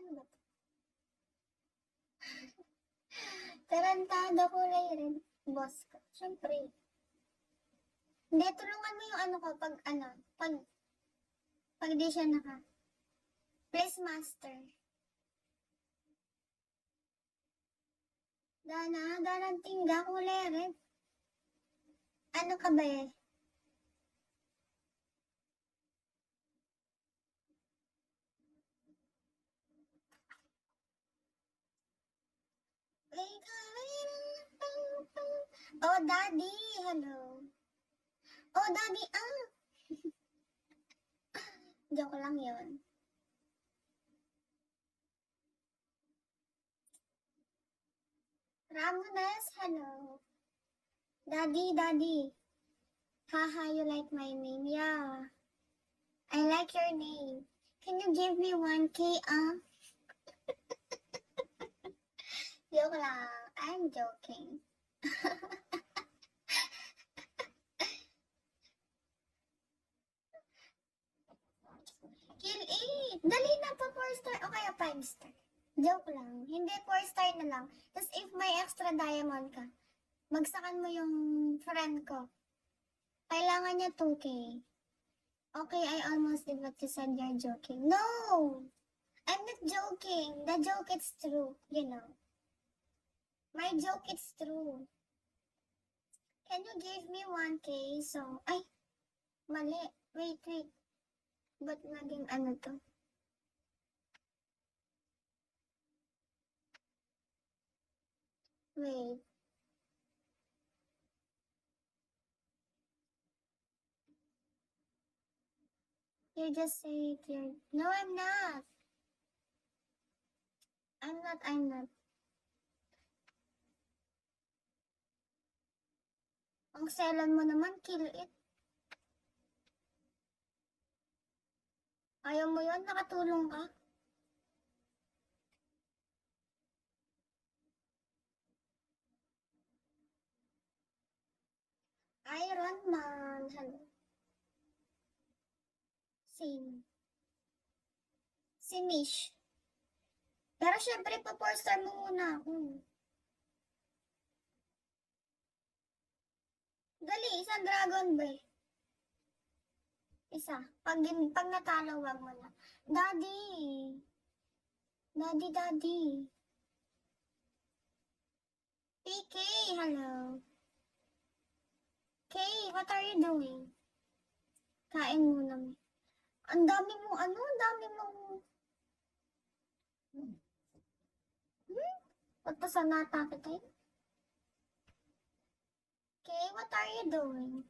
Ano ba to? Tarantado kulay red. Boss ko. Siyempre. Hindi, tulungan mo yung ano ko pag di siya naka. Please, master. Danang tingga kulay red. Ano ka ba eh? Oh, daddy. Hello. Oh, daddy. Joke lang yun. Ramones, hello. Daddy. Haha, you like my name? Yeah. I like your name. Can you give me 1K, Joke lang. I'm joking. Kill 8. Dali na pa 4 star o kaya 5 star. Joke lang. Hindi 4 star na lang. Tapos if may extra diamond ka, magsakan mo yung friend ko. Kailangan niya 2K. Okay, I almost did what you said. You're joking. No! I'm not joking. The joke is true, you know. My joke is true. Can you give me 1K? So, ay, mali. Wait. Ba't naging ano to? Wait. You just say it here. No, I'm not. I'm not. Ang selan mo naman, kill it. Ayaw mo yun? Nakatulong ka? Iron Man. Hello. Sino? Si Mish. Pero syempre, pa-4 star mo muna ako. Dali, isang dragon ba eh? Isa. Pag natalo, wag mo na. Daddy. PK, hello. Kay, what are you doing? Kain muna mo. Ang dami mo, Pagpasan nata kita eh. Kay, what are you doing?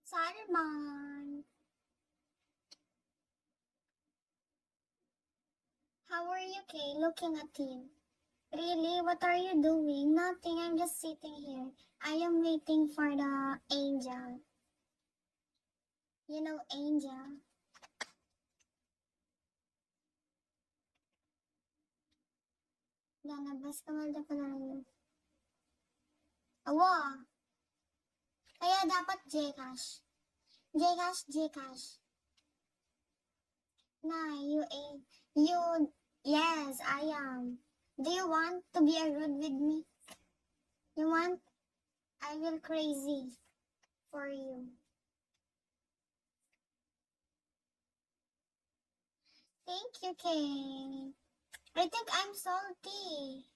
Salman. How are you, Kay? Looking at him. Really? What are you doing? Nothing. I'm just sitting here. I am waiting for the angel. You know, angel. Lalabas ka malda pala yun. Awa! Kaya dapat Gcash. Gcash. Nah, yes, I am. Do you want to be a rude with me? You want? I will crazy for you. Thank you, Kay. I think I'm salty.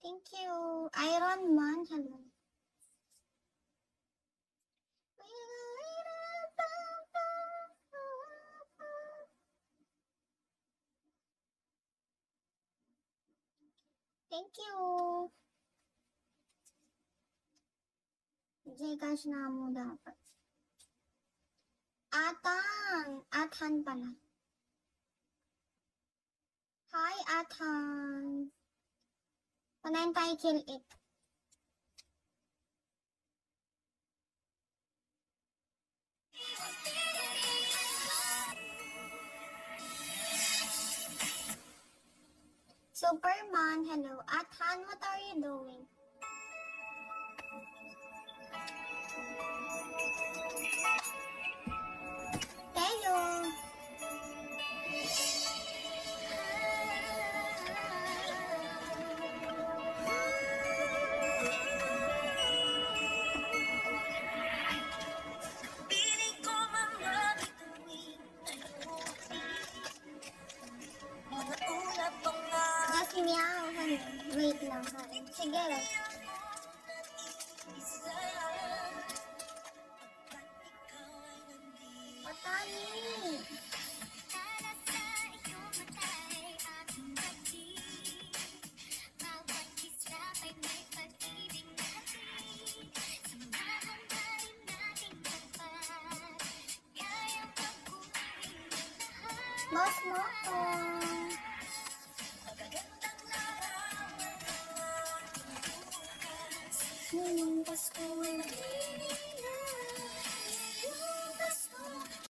Thank you. Iron Man, hello. Thank you. Gcash na mo dapat. Atan pala. Hi, Atan. Panayin tayo kill it. Superman, hello. At Han, what are you doing? Teo. Just meow, honey. Wait lang, honey. Sige. Patani. Boss mo ko. Pasko.